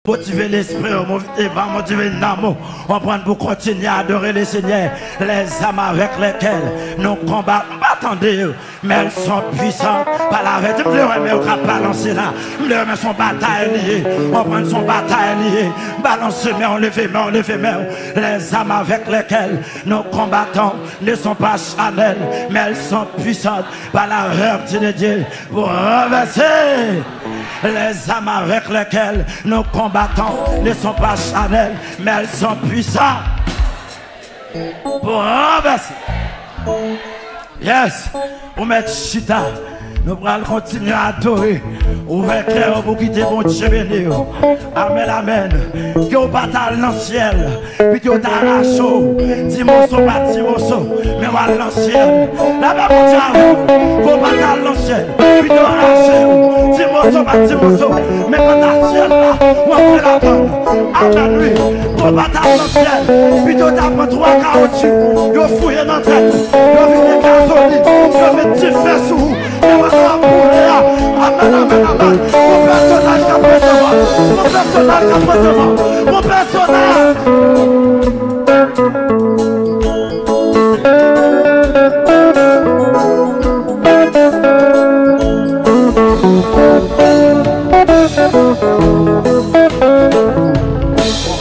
Motiver l'esprit, motiver l'amour. On prend pour continuer à adorer le Seigneur. Les âmes avec lesquelles nous combattons, attendez, mais elles sont puissantes. Par la vérité, mais on ne pas lancer là. Mais son bataille liée. On prend son bataille liée. Balancer, mais on le fait, mais on le fait, mais les âmes avec lesquelles nous combattons ne sont pas charnelles, mais elles sont puissantes. Par la vérité de Dieu pour renverser. Les âmes avec lesquelles nous combattons ne sont pas charnelles, mais elles sont puissantes pour renverser. Yes, pour mettre chita, nous allons continuer à adorer. Ouvrez clair pour quitter mon Dieu béni. Amen, amen. Que vous battez dans le ciel, puis que vous arrachez. Timoso, pas Timoso, mais vous allez dans le ciel. Là-bas, mon Dieu, vous battez dans le ciel, puis que vous arrachez. Timoso, pas Timoso, mais quand dans le ciel, là, vous avez la bonne. À la nuit, vous battez dans le ciel, puis que vous avez 3 caoutchoucs. Vous fouillez dans la tête, vous venez gasoline, vous mettez du feu sous vous. Amen, amen, amen. Mon personnage qui a devant. Mon personnage qui a devant. Mon personnage.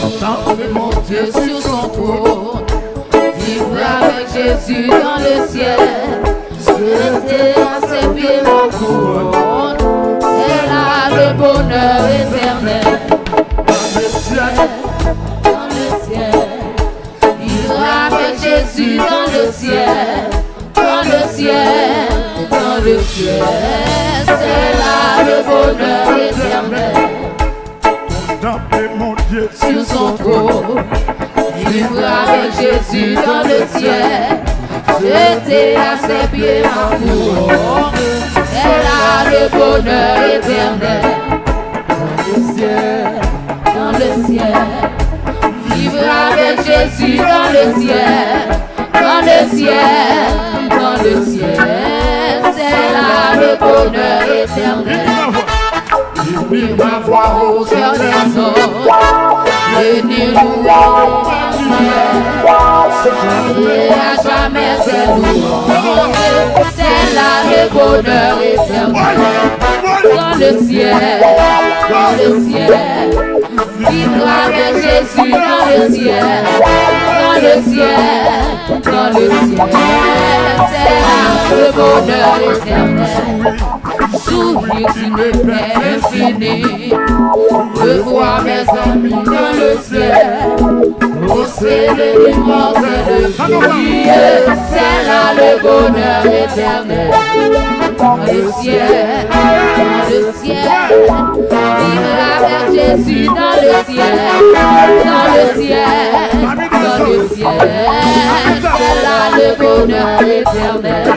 Contemple mon Dieu sur son trône. Vivre avec Jésus dans le ciel. Jeter à ses pieds ma couronne, c'est là le bonheur éternel. Dans le ciel, vivre avec Jésus dans le ciel, dans le ciel, dans le ciel, c'est là le bonheur éternel. Contempler mon Dieu sur son trône, vivre avec Jésus dans le ciel. Jeter à ses pieds ma couronne, c'est là le bonheur éternel. Dans le ciel, dans le ciel, vivre avec Jésus dans le ciel, dans le ciel, dans le ciel, c'est là le bonheur éternel. Unir ma voix au cœur des hommes, venir et à jamais c'est louange, c'est là le bonheur éternel. Dans le ciel, vivre avec Jésus dans le ciel, dans le ciel, dans le ciel, c'est là le bonheur éternel. Sourire du Père infini, revoir mes amis dans le ciel, hausser l'immortel vie, c'est là le bonheur éternel. Dans le ciel, vivre avec Jésus dans le ciel, dans le ciel, dans le ciel, c'est là le bonheur éternel.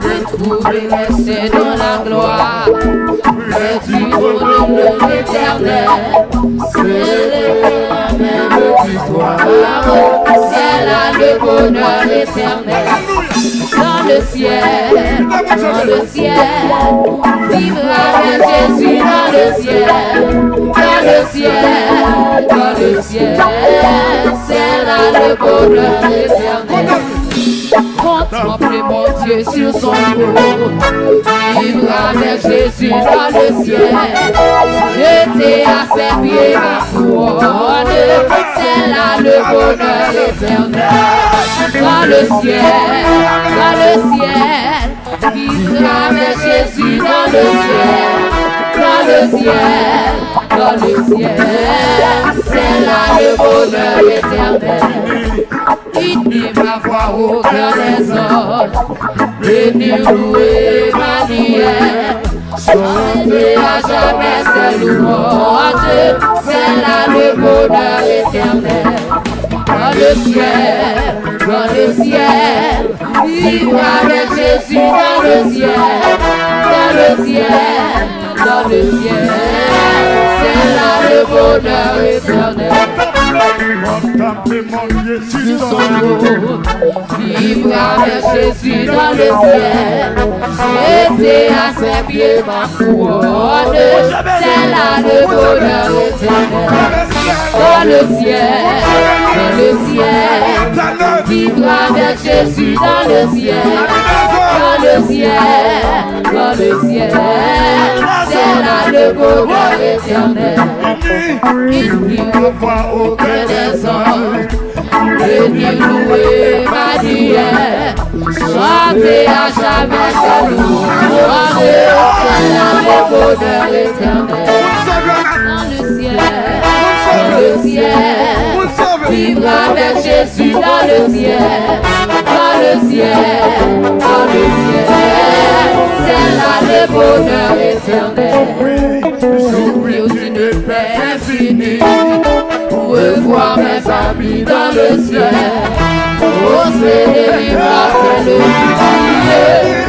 Retrouver les saints dans la gloire, le bonheur de l'éternel, c'est la même victoire, c'est là le bonheur éternel. Dans le ciel, vivre avec Jésus dans le ciel, dans le ciel, dans le ciel, c'est là le bonheur éternel. Contempler mon Dieu sur son trône, vivre avec Jésus dans le ciel, jeter à ses pieds ma couronne, c'est là le bonheur éternel. Dans le ciel, vivre avec Jésus dans le ciel, dans le ciel, dans le ciel, c'est là le bonheur éternel. Unir ma voix au cœur des hommes, venir louer ma lumière, chanter à jamais ses louanges, c'est là le bonheur éternel. Dans le ciel, vivre avec Jésus dans le ciel, dans le ciel, dans le ciel, c'est là le bonheur éternel. sur son trône, vivre avec Jésus dans le ciel. J'étais à ses pieds ma couronne, c'est là le bonheur éternel. Dans le ciel, vivre avec Jésus dans le ciel. Dans le ciel, c'est là le bonheur éternel. Il n'y voit aucun des anges, venir louer ma dière, chanter à jamais sa louange, c'est là le bonheur éternel. Dans le ciel, vivre avec Jésus dans le ciel. Dans le ciel, c'est là le bonheur éternel. Jouir d'une paix infinie, revoir mes amis dans le ciel. Oser les vivre le Dieu,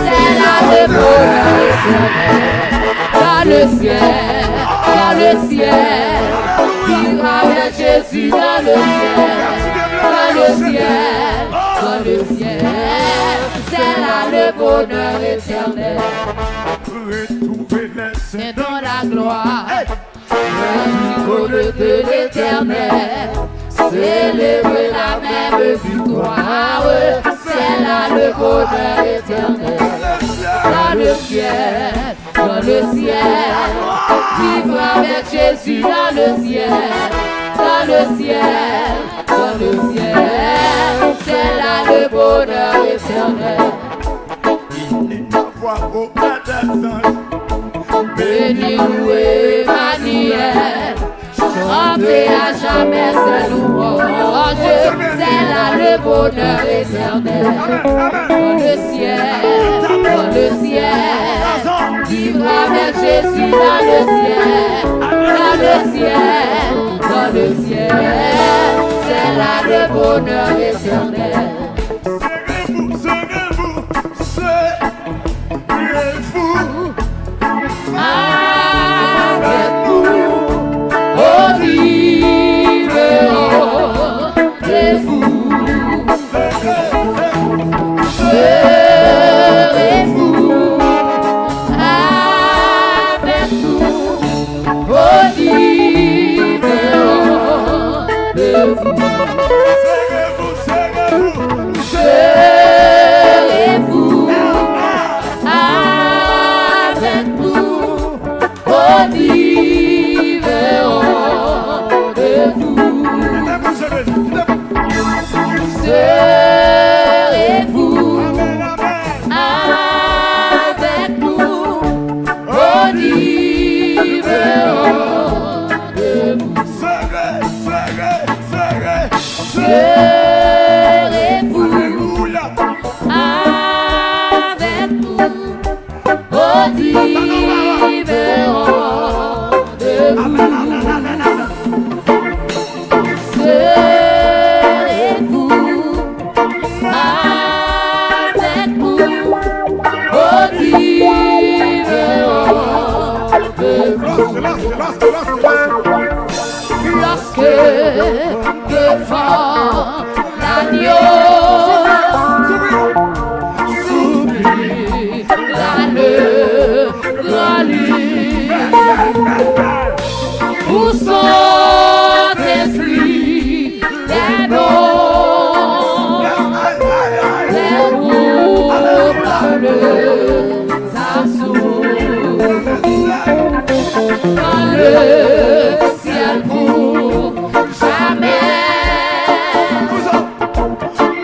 c'est là le bonheur éternel. Dans le ciel, vivre avec Jésus dans le ciel. Dans le ciel, c'est là le bonheur éternel. Retrouver les saints dans la gloire, le de l'éternel, célébrer la même victoire, c'est là le bonheur éternel. Dans le ciel, vivre avec Jésus dans le ciel. Dans le ciel, c'est là le bonheur éternel. Il n'y voit aucun des anges, béni, loué, manière, chanter à jamais sa louange, c'est là le bonheur éternel. Dans le ciel, vivre avec Jésus dans le ciel. Dans le ciel, c'est là le bonheur éternel. serrez-vous, Avec vous, au vivre de vous, serrez-vous, avec vous, au vivre de vous. Serrez-vous, avec nous, au vivre de vous. Serrez-vous, avec nous, au vivre de vous. Serrez-vous, avec nous, au vivre de vous. Serrez-vous, avec nous, au vivre de vous. Lorsque devant l'agneau s'oublie le grand lit, où son esprit est bon, les roues dans le assaut, dans le ciel pour jamais.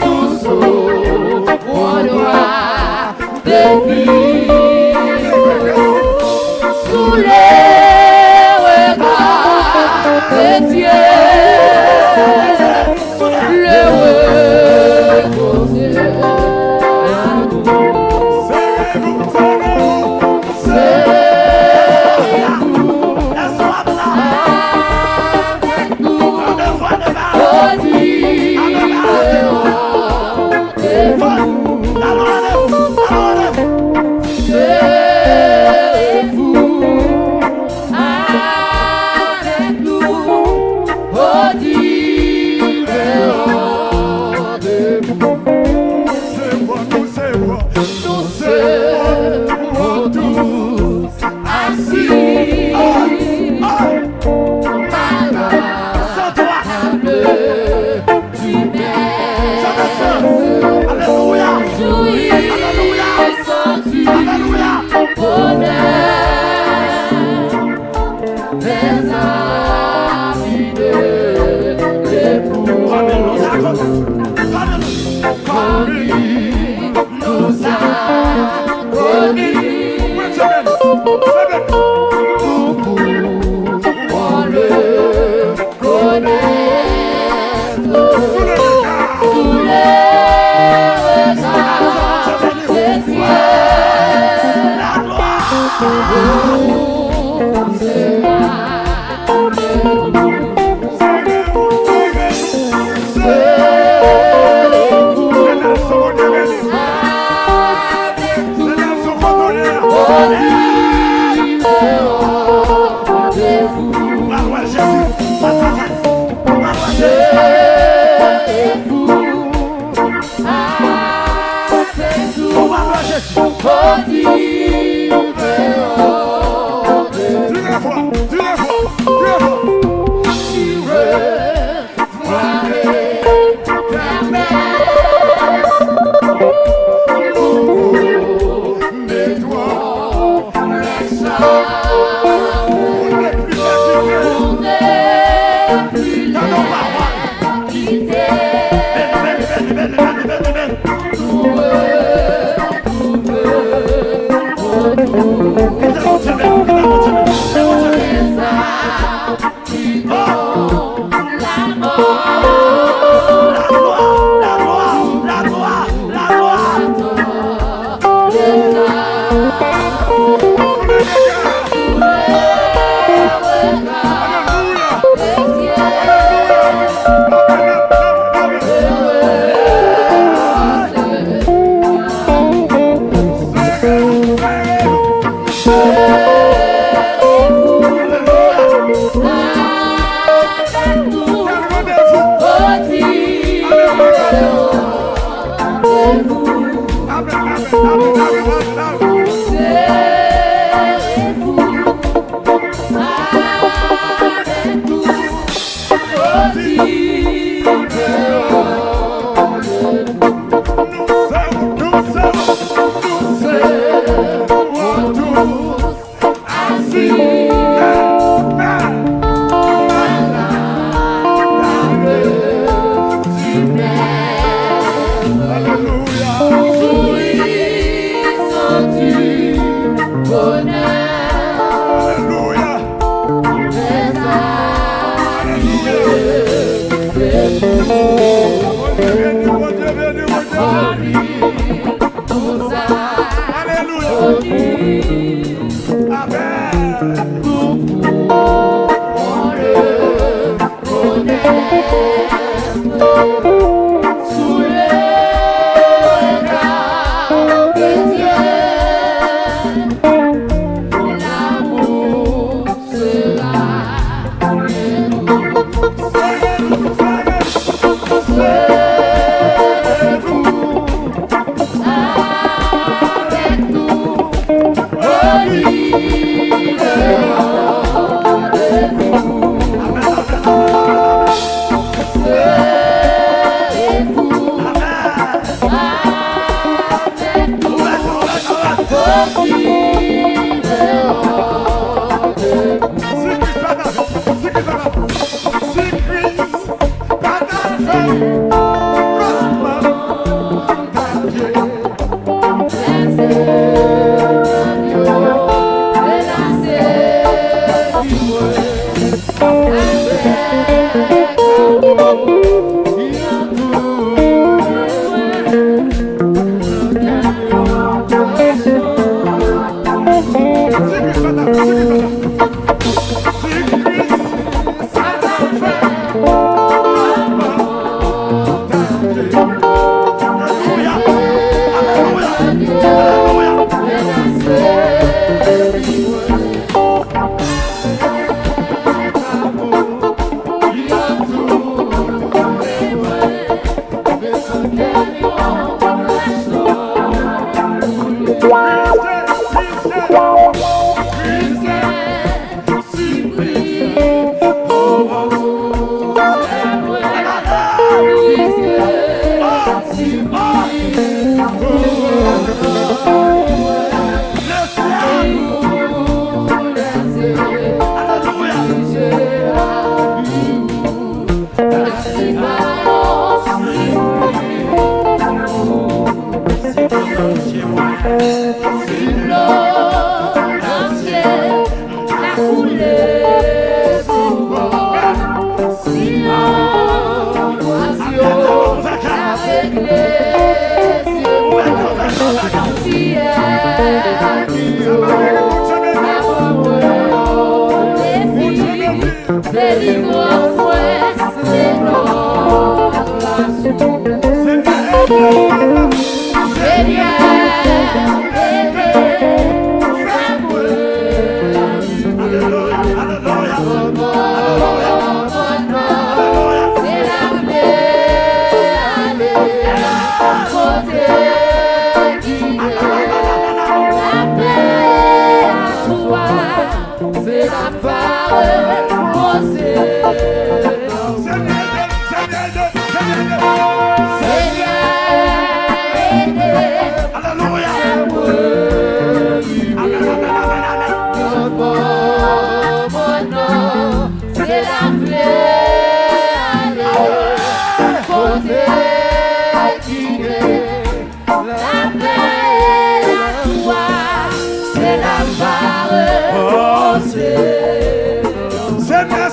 Nous aurons droit de vivre sous les regards de Dieu. Le reposer à nous. Serrez-vous,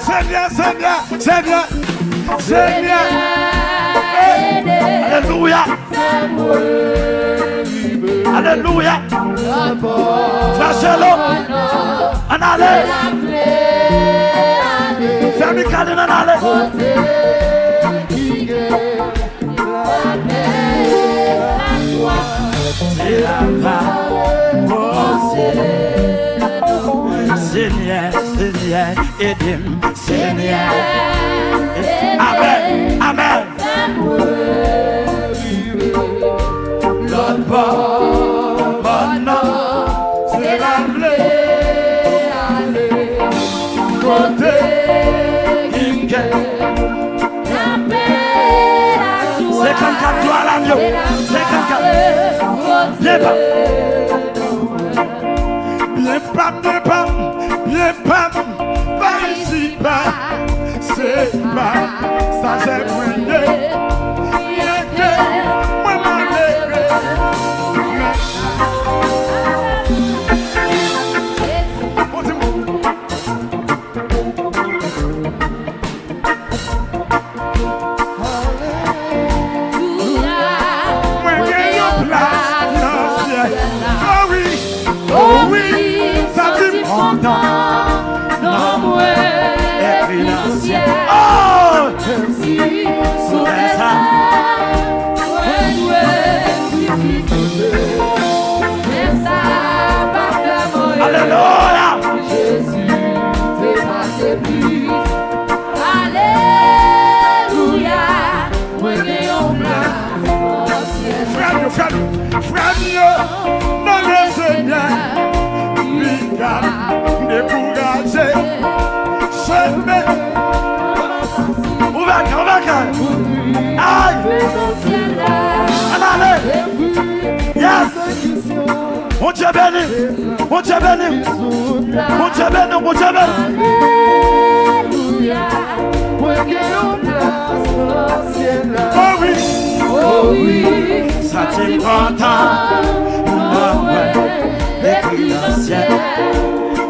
Seigneur, Seigneur, Seigneur. Alléluia. Alléluia. Frère en allez. Fermez le cadre, en allez. C'est la Seigneur, Seigneur, aide-moi, Seigneur. Amen, amen. L'autre bon nom, c'est la côté qui me gagne. 54 doigts à l'agneau, 54. Bien pas. Bien pas, pas ici, pas, c'est pas, ça j'ai moyen, bien que, moi m'enlève. Oh oui, ça dit content, non moins, et puis l'ancien. Oh, si, sous les âmes, alléluia. Jésus, t'es passé plus. Alléluia, moi j'ai un place. Frère, non le Seigneur. Découragé, chemin. Ouvert. Aïe. Allez. Yes. Mon Dieu béni. Mon Dieu béni. Mon Dieu béni. Mon Dieu béni. Oh oui. Oh oui. Ça t'est content. Depuis l'ancien,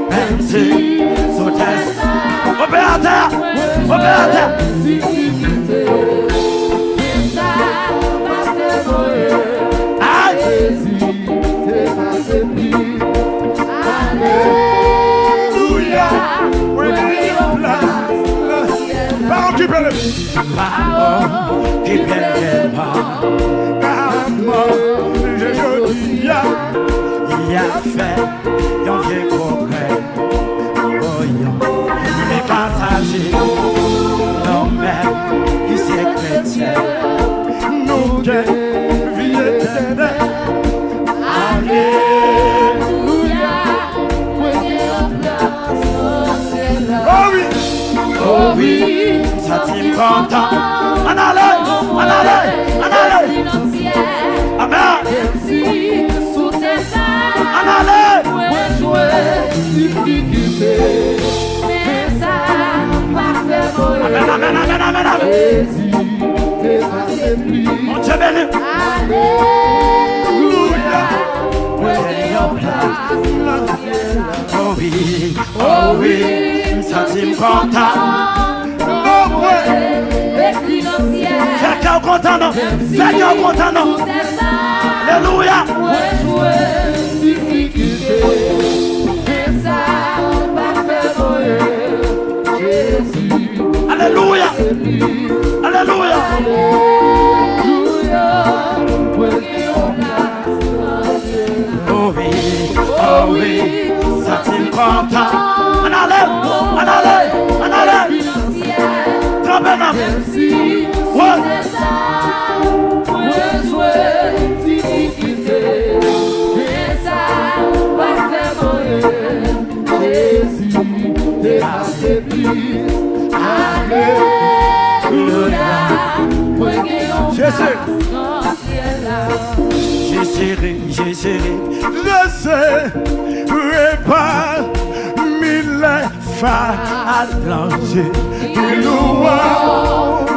même si sous terre, opérateur, aïe, alléluia, pas occuper le il a fait un vieux progrès. Il est partagé, non-même, qui s'est chrétien. Nous qui vie éternelle. Alléluia. Oh oui, oh oui, ça t'est content. En allez. Amen. Allez! Amen. Mon Dieu béni. Alléluia. Oh oui, ça t'est content. Fais qu'un content, non? Alléluia. Alléluia. Oh oui, ça t'est content. En allez. Trempez non. Ouais. J'ai serré, je sais, pas mille fois à plancher, le jour,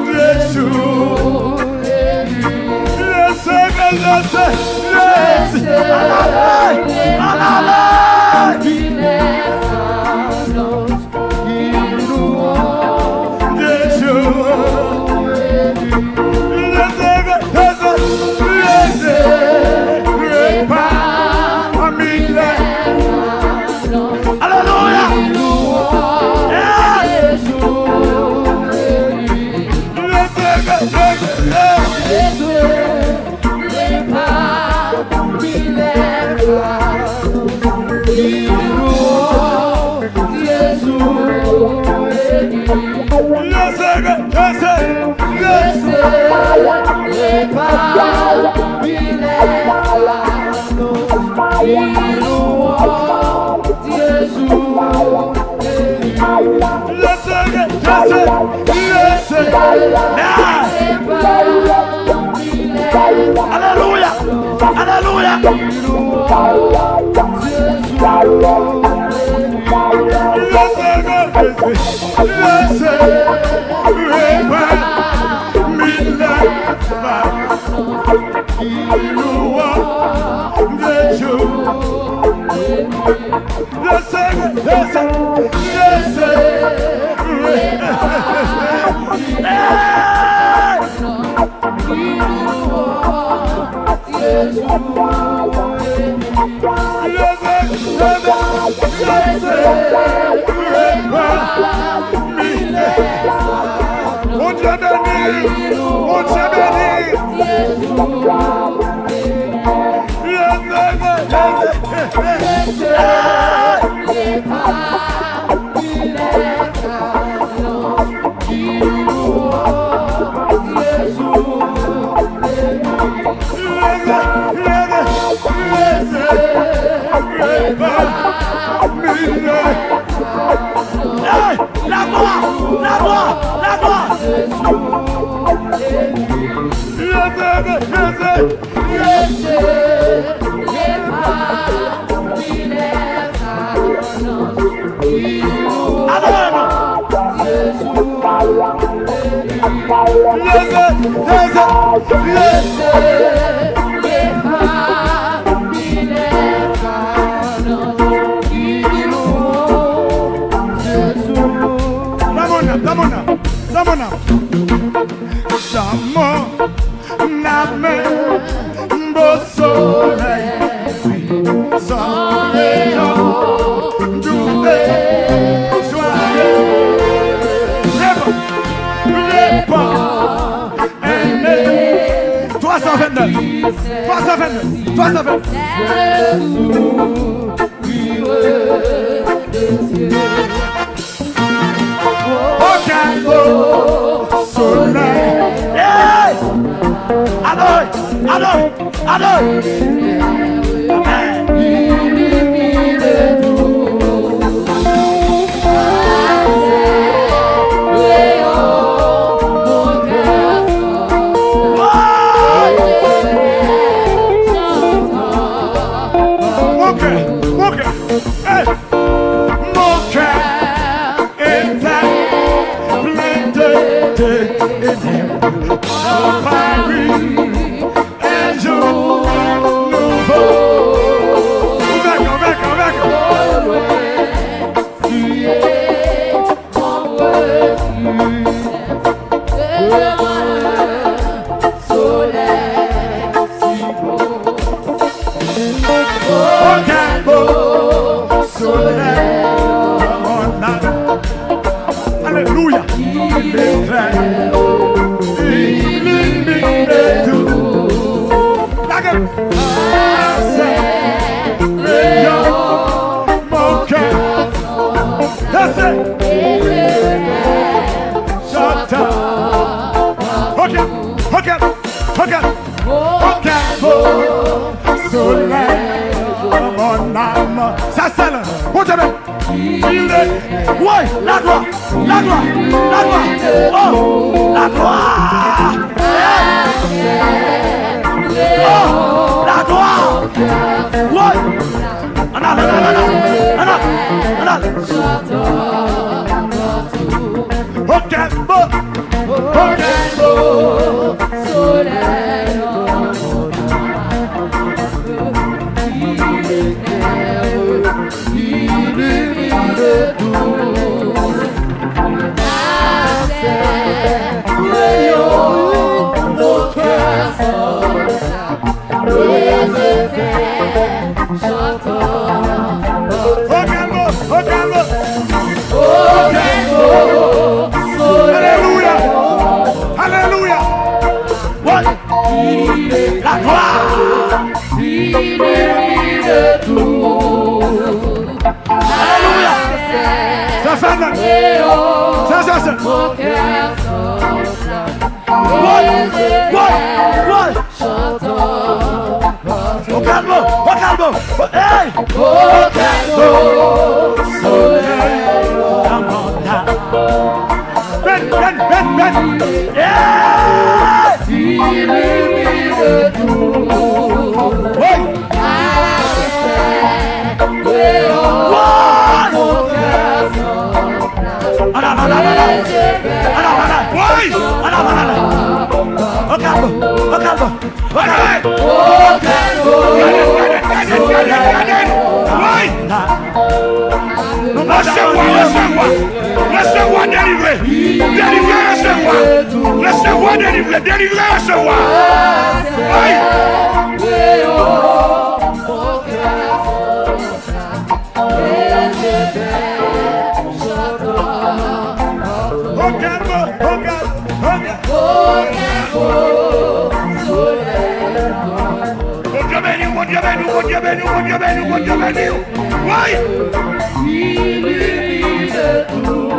je sais, Alléluia. Alléluia. Stéphane. Ça. Mon cœur Au calme. Hey! Au calme, soleil. Ben. Yeah! Illumine tout. Oui! Mon cœur s'enflamme. Au calme. Recevoir, délivrer, recevoir, délivrer, recevoir. Oui. Mon Dieu béni. Oui. Illumine tout.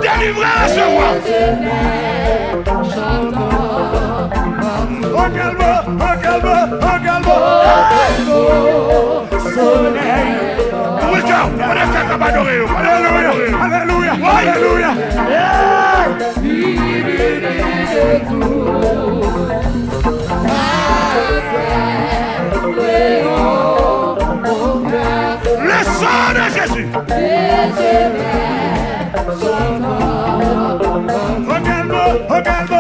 Délivré à ce roi. Au calme. Soleil. Alléluia. Le sang de Jésus. Au calme.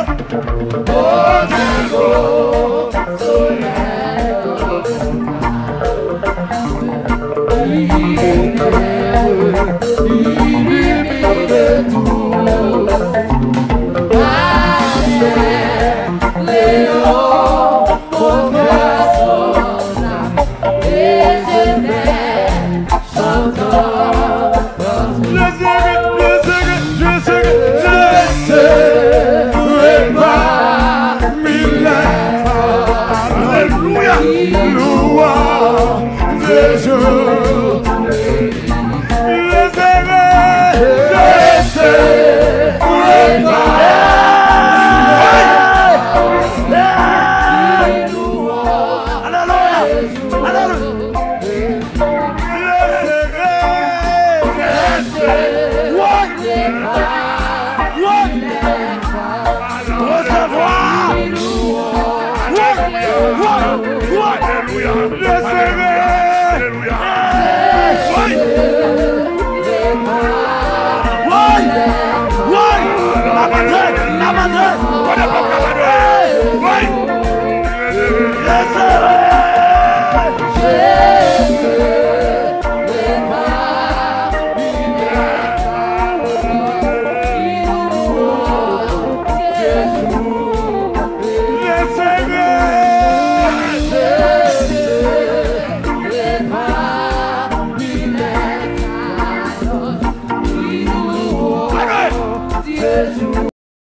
Recevoir.